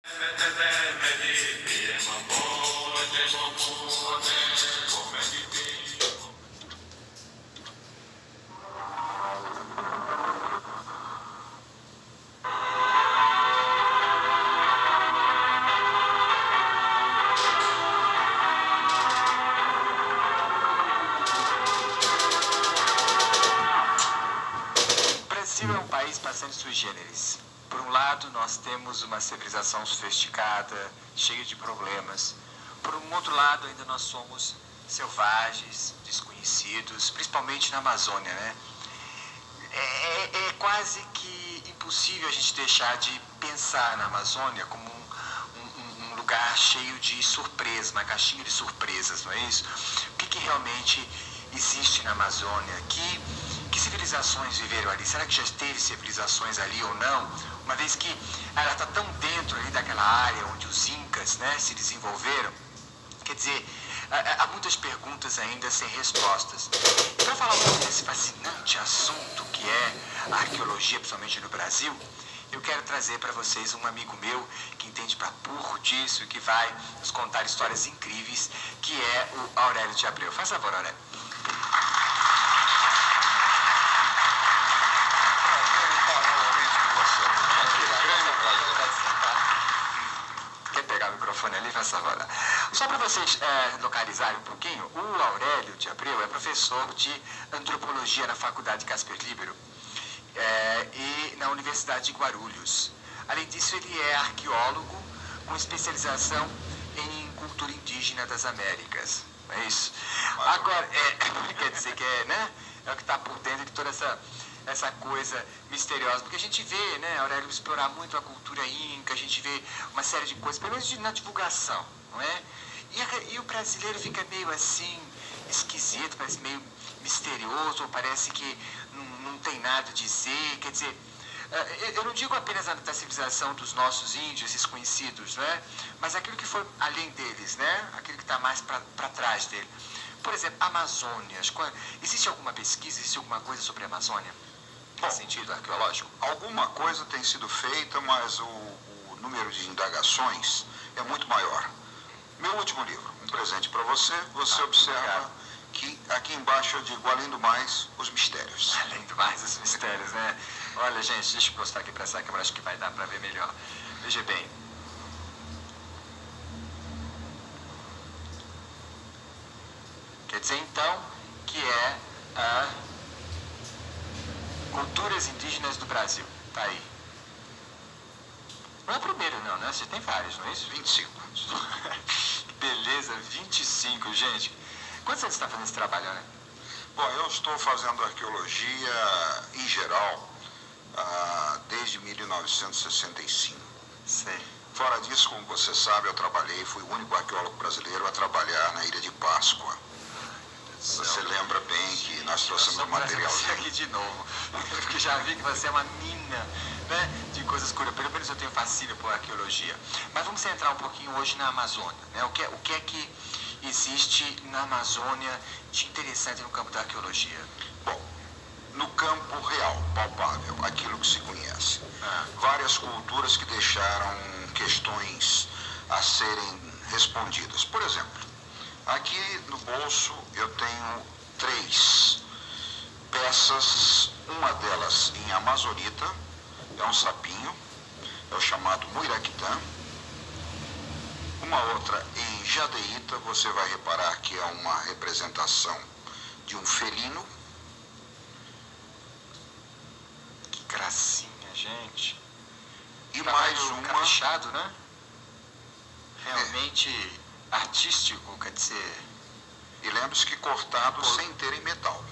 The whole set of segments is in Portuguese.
O Brasil é um país bastante sui generis. Por um lado, nós temos uma civilização sofisticada, cheia de problemas. Por um outro lado, ainda nós somos selvagens, desconhecidos, principalmente na Amazônia, né? É quase que impossível a gente deixar de pensar na Amazônia como um lugar cheio de surpresas, uma caixinha de surpresas, não é isso? O que realmente existe na Amazônia? Que civilizações viveram ali? Será que já teve civilizações ali ou não? Uma vez que ela está tão dentro ali daquela área onde os Incas, né, se desenvolveram. Quer dizer, há muitas perguntas ainda sem respostas. E para falar um pouco desse fascinante assunto que é a arqueologia, principalmente no Brasil, eu quero trazer para vocês um amigo meu que entende para burro disso e que vai nos contar histórias incríveis, que é o Aurélio de Abreu. Faz favor, Aurélio. Quer pegar o microfone ali, faz favor. Só para vocês localizarem um pouquinho, o Aurélio de Abreu é professor de antropologia na Faculdade Casper Libero e na Universidade de Guarulhos. Além disso, ele é arqueólogo com especialização em cultura indígena das Américas. Não é isso? Agora, quer dizer que né? É o que está por dentro de toda essa coisa misteriosa. Porque a gente vê, né, Aurélio, explorar muito a cultura inca, a gente vê uma série de coisas, pelo menos na divulgação, não é? E o brasileiro fica meio assim, esquisito, parece meio misterioso, ou parece que não tem nada a dizer, quer dizer, eu não digo apenas da civilização dos nossos índios desconhecidos, não é? Mas aquilo que foi além deles, né? Aquilo que está mais para trás dele. Por exemplo, Amazônia. Existe alguma pesquisa, existe alguma coisa sobre a Amazônia? Em sentido arqueológico? Alguma coisa tem sido feita, mas o número de indagações é muito maior. Meu último livro, um presente para você, observa obrigado. Que aqui embaixo eu digo, além do mais, os mistérios. Além do mais, os mistérios, né? Olha, gente, deixa eu mostrar aqui para essa câmera, acho que vai dar para ver melhor. Veja bem. Quer dizer, então, que é a Culturas Indígenas do Brasil. Tá aí. Não é o primeiro, não, né? Você tem vários, não é isso? 25. Beleza, 25, gente. Quantos anos você está fazendo esse trabalho, né? Bom, eu estou fazendo arqueologia em geral desde 1965. Sei. Fora disso, como você sabe, eu fui o único arqueólogo brasileiro a trabalhar na Ilha de Páscoa. Você lembra bem que nós trouxemos material. Você aqui de novo, porque já vi que você é uma mina, né, de coisas curiosas. Pelo menos eu tenho fascínio por arqueologia. Mas vamos centrar um pouquinho hoje na Amazônia, né? O que é que existe na Amazônia de interessante no campo da arqueologia? Bom, no campo real, palpável, aquilo que se conhece. Várias culturas que deixaram questões a serem respondidas. Por exemplo, aqui no bolso eu tenho 3 peças, uma delas em amazonita, é um sapinho, é o chamado muiraquitã. Uma outra em jadeíta, você vai reparar que é uma representação de um felino. Que gracinha, gente. E mais Trabalho uma... caprichado, né? Realmente artístico, quer dizer... E lembre-se que cortado sem terem metal.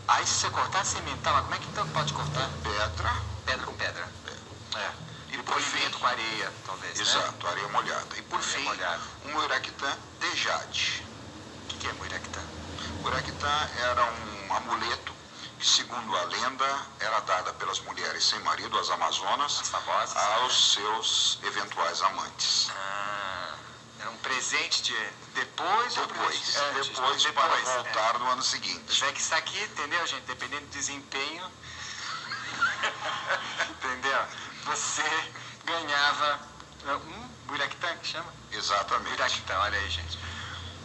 Aí se você cortar sem metal, mas como é que então pode cortar? Pedra. Pedra com pedra. E por Polimento fim, com areia, talvez, exato, areia molhada. E por Areia fim, molhada. um muiraquitã de jade. O que é muiraquitã? Muiraquitã era um amuleto que, segundo a lenda, era dada pelas mulheres sem marido, as amazonas, As famosas, aos seus eventuais amantes. Era um presente de depois ou Depois, antes? depois para voltar no ano seguinte. É que isso aqui, entendeu, gente? Dependendo do desempenho, entendeu? Você ganhava Buiractã que chama? Exatamente. Buiractã, olha aí, gente.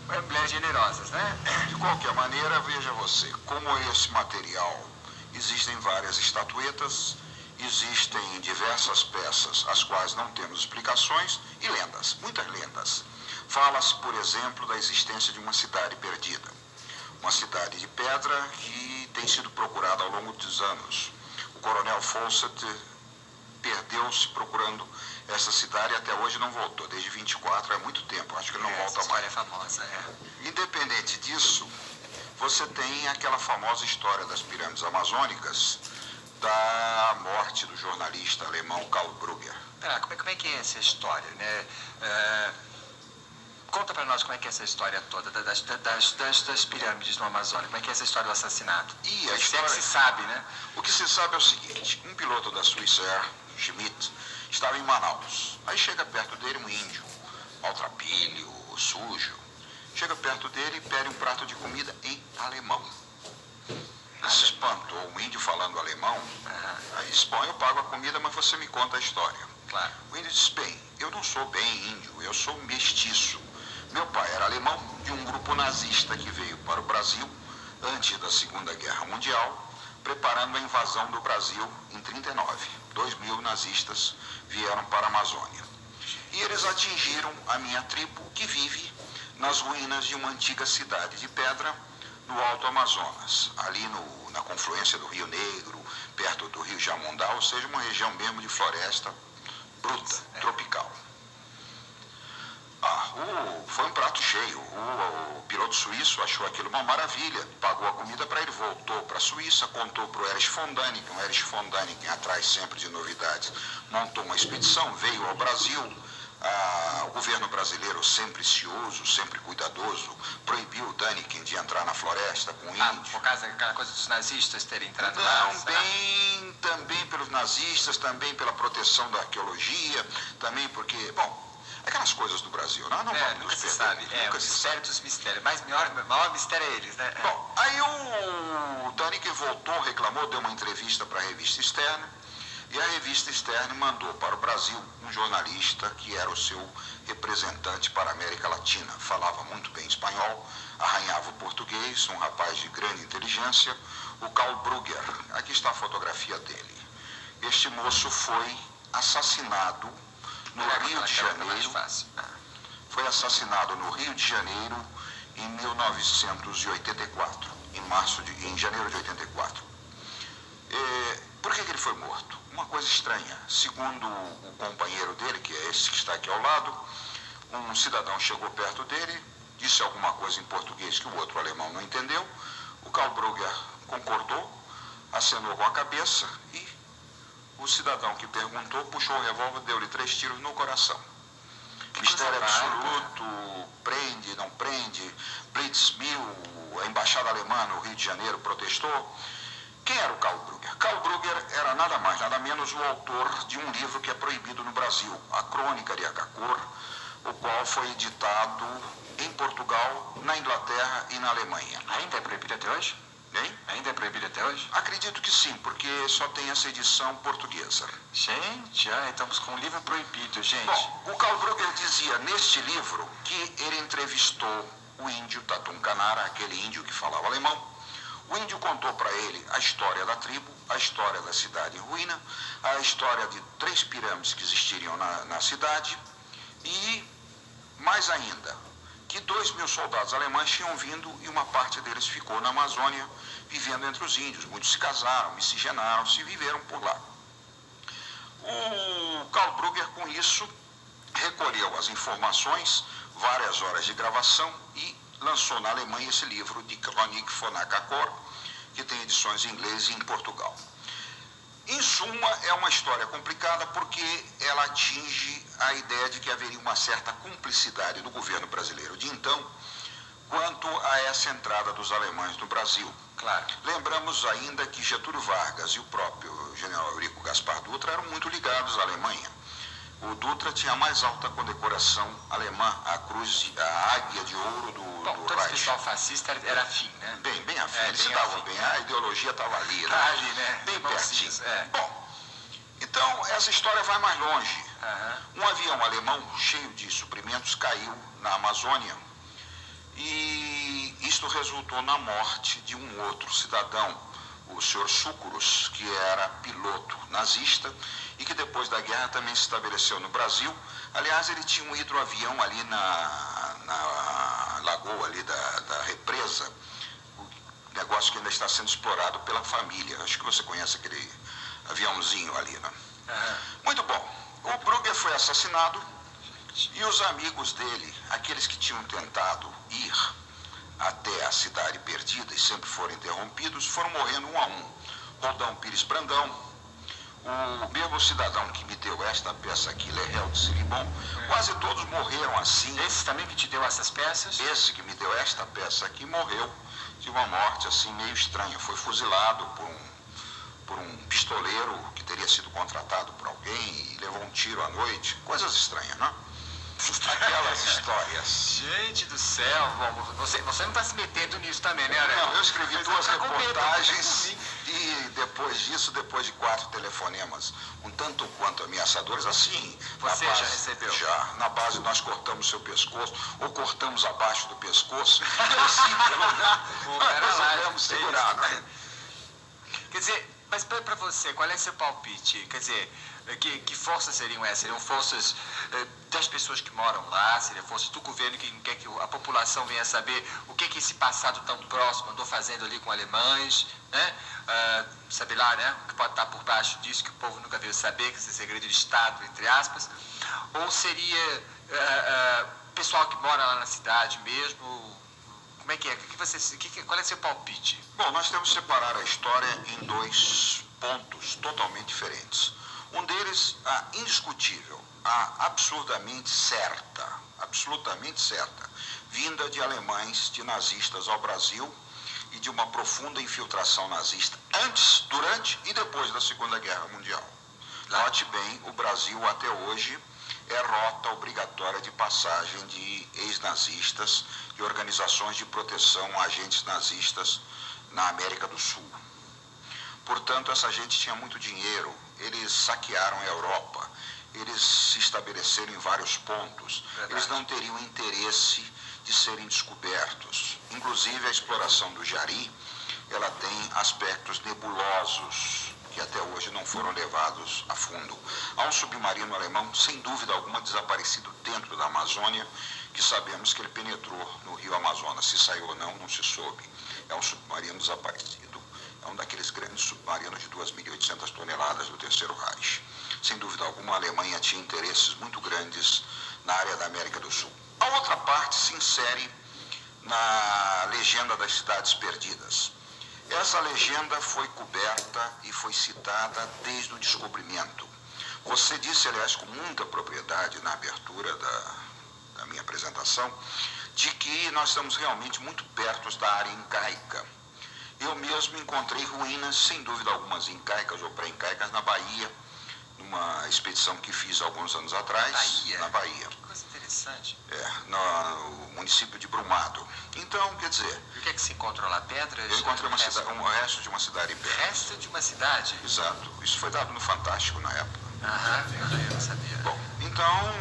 Mulheres generosas, né? De qualquer maneira, veja você, como esse material, existem várias estatuetas, existem diversas peças, as quais não temos explicações, e lendas, muitas lendas. Fala-se, por exemplo, da existência de uma cidade perdida. Uma cidade de pedra que tem sido procurada ao longo dos anos. O coronel Fawcett perdeu-se procurando essa cidade e até hoje não voltou. Desde 24 é muito tempo, acho que ele não volta mais. É famosa, Independente disso, você tem aquela famosa história das pirâmides amazônicas, da morte do jornalista alemão Karl Brugger. Como é que é essa história, né? Conta pra nós como é que é essa história toda das pirâmides no Amazonas. Como é que é essa história do assassinato? E a história... que se sabe, né? O que se sabe é o seguinte, um piloto da Swiss Air, Schmidt, estava em Manaus. Aí chega perto dele um índio, maltrapilho, sujo. Chega perto dele e pede um prato de comida em alemão. Ele se espantou, um índio falando alemão. Aí disse, bom, eu pago a comida, mas você me conta a história. Claro. O índio disse, bem, eu não sou bem índio, eu sou mestiço. Meu pai era alemão de um grupo nazista que veio para o Brasil antes da Segunda Guerra Mundial, preparando a invasão do Brasil em 39. 2.000 nazistas vieram para a Amazônia. E eles atingiram a minha tribo, que vive nas ruínas de uma antiga cidade de pedra no Alto Amazonas, ali na confluência do Rio Negro, perto do Rio Jamundá, ou seja, uma região mesmo de floresta bruta, tropical. Foi um prato cheio. O piloto suíço achou aquilo uma maravilha, pagou a comida para ele, voltou para a Suíça, contou para o Erich von Däniken. O Erich von Däniken, atrás sempre de novidades, montou uma expedição, veio ao Brasil. O governo brasileiro, sempre cioso, sempre cuidadoso, proibiu o Däniken de entrar na floresta com índios. Por causa daquela coisa dos nazistas terem entrado lá? Também pelos nazistas, também pela proteção da arqueologia, também porque, bom, aquelas coisas do Brasil, não vamos nunca se perder, sabe. Nunca O mistério dos mistérios. O maior mistério é eles, né? Bom, aí o Däniken voltou, reclamou, deu uma entrevista para a revista Stern, e a revista Stern mandou para o Brasil um jornalista que era o seu representante para a América Latina. Falava muito bem espanhol, arranhava o português, um rapaz de grande inteligência, o Karl Brugger. Aqui está a fotografia dele. Este moço foi assassinado no Rio de Janeiro. Foi assassinado no Rio de Janeiro em 1984, em janeiro de 84. Por que ele foi morto? Uma coisa estranha. Segundo o companheiro dele, que é esse que está aqui ao lado, um cidadão chegou perto dele, disse alguma coisa em português que o outro alemão não entendeu. O Karl Brugger concordou, acenou com a cabeça e o cidadão que perguntou puxou o revólver e deu-lhe 3 tiros no coração. Mistério absoluto, prende, não prende, Blitzmil, a embaixada alemã no Rio de Janeiro protestou. Quem era o Karl Brugger? Karl Brugger era nada mais, nada menos o autor de um livro que é proibido no Brasil, A Crônica de Akakor, o qual foi editado em Portugal, na Inglaterra e na Alemanha. Ainda é proibido até hoje? Hein? Ainda é proibido até hoje? Acredito que sim, porque só tem essa edição portuguesa. Gente, estamos com um livro proibido, gente. Bom, o Karl Brugger dizia neste livro que ele entrevistou o índio Tatum Canara, aquele índio que falava alemão. O índio contou para ele a história da tribo, a história da cidade em ruína, a história de 3 pirâmides que existiriam na cidade e, mais ainda, que 2.000 soldados alemães tinham vindo e uma parte deles ficou na Amazônia, vivendo entre os índios. Muitos se casaram, miscigenaram-se e viveram por lá. O Karl Brugger, com isso, recolheu as informações, várias horas de gravação e lançou na Alemanha esse livro de Chronique von Akakor, que tem edições em inglês e em Portugal. Em suma, é uma história complicada porque ela atinge a ideia de que haveria uma certa cumplicidade do governo brasileiro de então quanto a essa entrada dos alemães no Brasil. Claro. Lembramos ainda que Getúlio Vargas e o próprio general Eurico Gaspar Dutra eram muito ligados à Alemanha. O Dutra tinha a mais alta condecoração alemã, a cruz, a águia de ouro do todo Reich. esse pessoal fascista era afim, né? Bem afim, eles se davam bem, a ideologia estava ali, né? Ali, né? Bem pertinho. Isso, Bom, então essa história vai mais longe. Um avião alemão cheio de suprimentos caiu na Amazônia e isto resultou na morte de um outro cidadão, o Sr. Súcuros, que era piloto nazista e que depois da guerra também se estabeleceu no Brasil. Aliás, ele tinha um hidroavião ali na lagoa ali da represa, o negócio que ainda está sendo explorado pela família. Acho que você conhece aquele aviãozinho ali, né? Muito bom. O Brugger foi assassinado e os amigos dele, aqueles que tinham tentado ir até a cidade perdida e sempre foram interrompidos, foram morrendo um a um. Roldão Pires Brandão, o mesmo cidadão que me deu esta peça aqui, Lerrel de Siribon, quase todos morreram assim. Esse também que te deu essas peças? Esse que me deu esta peça aqui morreu de uma morte assim meio estranha. Foi fuzilado por um pistoleiro que teria sido contratado por alguém e levou um tiro à noite. Coisas estranhas, né? Aquelas histórias. Gente do céu, você não está se metendo nisso também, né, Aurélio? Não, eu escrevi duas reportagens e depois disso, depois de 4 telefonemas, um tanto quanto ameaçadores, assim... Você já recebeu? Já. Na base nós cortamos seu pescoço ou cortamos abaixo do pescoço e assim, resolvemos segurar, né? Quer dizer, mas para você, qual é seu palpite? Quer dizer, que forças seriam essas? Seriam forças das pessoas que moram lá? Seriam forças do governo que quer que a população venha saber o que esse passado tão próximo andou fazendo ali com alemães, né? Sabe lá, né? O que pode estar por baixo disso que o povo nunca veio saber, que esse segredo de Estado, entre aspas. Ou seria pessoal que mora lá na cidade mesmo? Como é que é? Qual é seu palpite? Bom, nós temos que separar a história em 2 pontos totalmente diferentes. Um deles, a indiscutível, a absolutamente certa, vinda de alemães, de nazistas ao Brasil e de uma profunda infiltração nazista antes, durante e depois da Segunda Guerra Mundial. Note bem, o Brasil até hoje é rota obrigatória de passagem de ex-nazistas, de organizações de proteção a agentes nazistas na América do Sul. Portanto, essa gente tinha muito dinheiro, eles saquearam a Europa, eles se estabeleceram em vários pontos, eles não teriam interesse de serem descobertos. Inclusive, a exploração do Jari, ela tem aspectos nebulosos, que até hoje não foram levados a fundo. Há um submarino alemão, sem dúvida alguma, desaparecido dentro da Amazônia, que sabemos que ele penetrou no rio Amazonas. Se saiu ou não, não se soube. É um submarino desaparecido. É um daqueles grandes submarinos de 2.800 toneladas do Terceiro Reich. Sem dúvida alguma, a Alemanha tinha interesses muito grandes na área da América do Sul. A outra parte se insere na legenda das cidades perdidas. Essa legenda foi coberta e foi citada desde o descobrimento. Você disse, aliás, com muita propriedade na abertura da minha apresentação, de que nós estamos realmente muito perto da área incaica. Eu mesmo encontrei ruínas, sem dúvida algumas incaicas ou pré-incaicas, na Bahia, numa expedição que fiz alguns anos atrás. Na Bahia. Que coisa interessante. No município de Brumado. Então, quer dizer... E o que é que se encontrou lá? Pedras? Eu encontrei um resto de uma cidade em pé. Resto de uma cidade? Exato. Isso foi dado no Fantástico na época. Eu não sabia. Bom, então,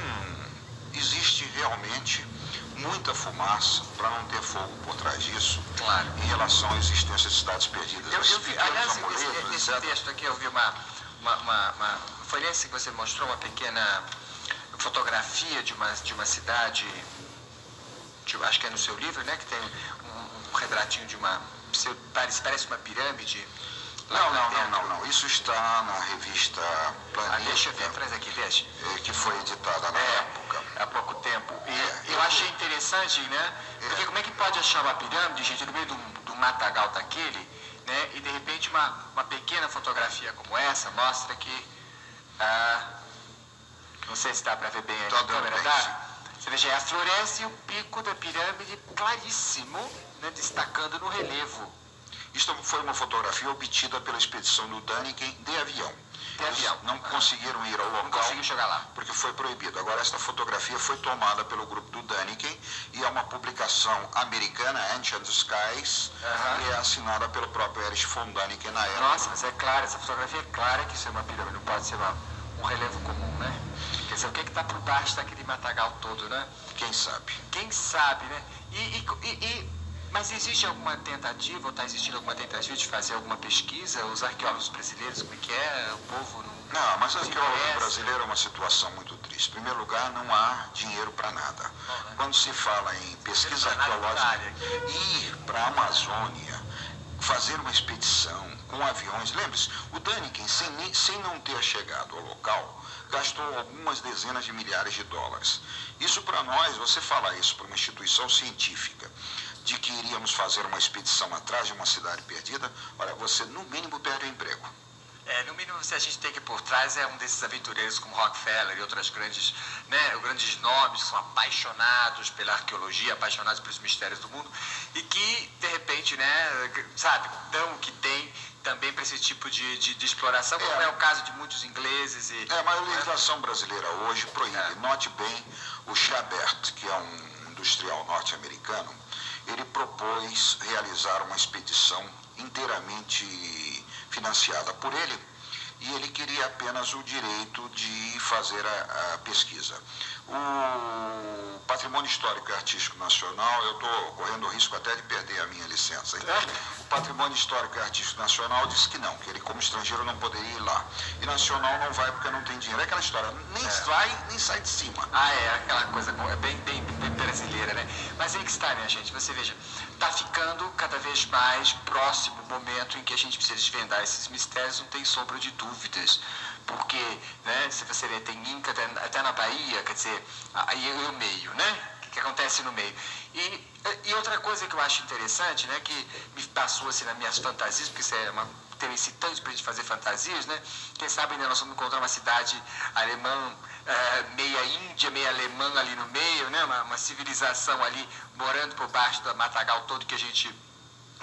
existe realmente muita fumaça para não ter fogo por trás disso. Claro. Em relação à existência de cidades perdidas. Eu vi, aliás, esse texto aqui, eu vi foi nesse que você mostrou uma pequena fotografia de uma cidade, acho que é no seu livro, né? Que tem um retratinho de uma... Parece uma pirâmide. Não. Isso está na revista Planeta. Deixa eu ver, traz aqui, deixa. Que foi editada na época. Há pouco tempo. E eu achei interessante, né? Porque como é que pode achar uma pirâmide, gente, no meio do matagal daquele, né? E de repente uma pequena fotografia como essa mostra que... não sei se dá para ver bem aqui, a câmera dá? Você veja, a floresta e o pico da pirâmide claríssimo, né? Destacando no relevo. Isto foi uma fotografia obtida pela expedição do Däniken de avião. Não conseguiram ir ao local. Não conseguiu chegar lá. Porque foi proibido. Agora, esta fotografia foi tomada pelo grupo do Däniken e é uma publicação americana, Ancient Skies, e é assinada pelo próprio Erich von Däniken na época. Nossa, mas é claro, essa fotografia é clara que isso é uma pirâmide, não pode ser um relevo comum, né? Quer dizer, o que está por baixo daquele matagal todo, né? Quem sabe? Quem sabe, né? Mas existe alguma tentativa, ou está existindo alguma tentativa de fazer alguma pesquisa? Os arqueólogos brasileiros, como é que é? O povo Não, mas a arqueologia brasileira é uma situação muito triste. Em primeiro lugar, não há dinheiro para nada. Quando se fala em pesquisa arqueológica, ir para a Amazônia, fazer uma expedição com aviões. Lembre-se, o Däniken, sem não ter chegado ao local, gastou algumas dezenas de milhares de dólares. Isso para nós, você falar isso para uma instituição científica, de que iríamos fazer uma expedição atrás de uma cidade perdida, olha, você no mínimo perde o emprego. No mínimo, se a gente tem que ir por trás, é um desses aventureiros como Rockefeller e outras grandes nomes que são apaixonados pela arqueologia, apaixonados pelos mistérios do mundo e que, de repente, dão o que tem também para esse tipo de exploração, como é o caso de muitos ingleses. Mas a legislação brasileira hoje proíbe. Note bem, o Chabert, que é um industrial norte-americano, ele propôs realizar uma expedição inteiramente financiada por ele, e ele queria apenas o direito de fazer a pesquisa. O Patrimônio Histórico e Artístico Nacional, eu estou correndo o risco até de perder a minha licença. O Patrimônio Histórico e Artístico Nacional disse que não, que ele como estrangeiro não poderia ir lá. E nacional não vai porque não tem dinheiro. É aquela história, nem vai, nem sai de cima. Aquela coisa bem brasileira, né? Mas aí que está, minha gente, você veja, está ficando cada vez mais próximo o momento em que a gente precisa desvendar esses mistérios, não tem sombra de dúvidas. Porque, se você vê, tem Inca até na Bahia, quer dizer, aí é o meio, né? O que acontece no meio. E outra coisa que eu acho interessante, né, que me passou assim nas minhas fantasias, porque isso é uma tema excitante para a gente fazer fantasias, né? Quem sabe ainda nós vamos encontrar uma cidade alemã, meia índia, meia alemã ali no meio, né? Uma civilização ali morando por baixo do matagal todo que a gente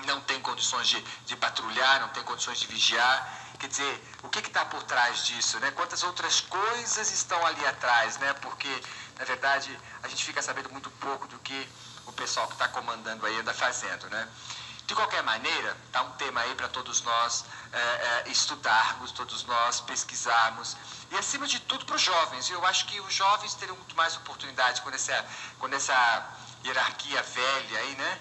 não tem condições de patrulhar, não tem condições de vigiar. Quer dizer, o que está por trás disso, né? Quantas outras coisas estão ali atrás, né? Porque, na verdade, a gente fica sabendo muito pouco do que o pessoal que está comandando aí anda fazendo, né? De qualquer maneira, está um tema aí para todos nós estudarmos, todos nós pesquisarmos. E, acima de tudo, para os jovens. Eu acho que os jovens terão muito mais oportunidade quando essa hierarquia velha aí, né?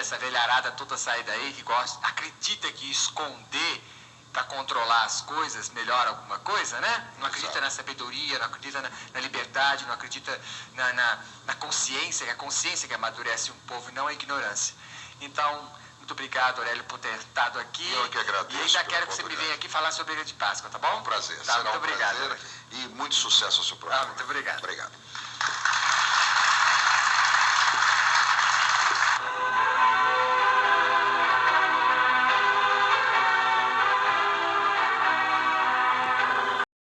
Essa velharada toda sair daí, que acredita que esconder para controlar as coisas melhora alguma coisa, né? Não acredita na sabedoria, não acredita na liberdade, não acredita na consciência, que a consciência que amadurece um povo e não a ignorância. Então, muito obrigado, Aurélio, por ter estado aqui. Eu que agradeço. E ainda quero que você me venha aqui falar sobre a Ilha de Páscoa, tá bom? Um prazer. Tá, muito obrigado. E muito sucesso ao seu programa. Muito obrigado. Obrigado.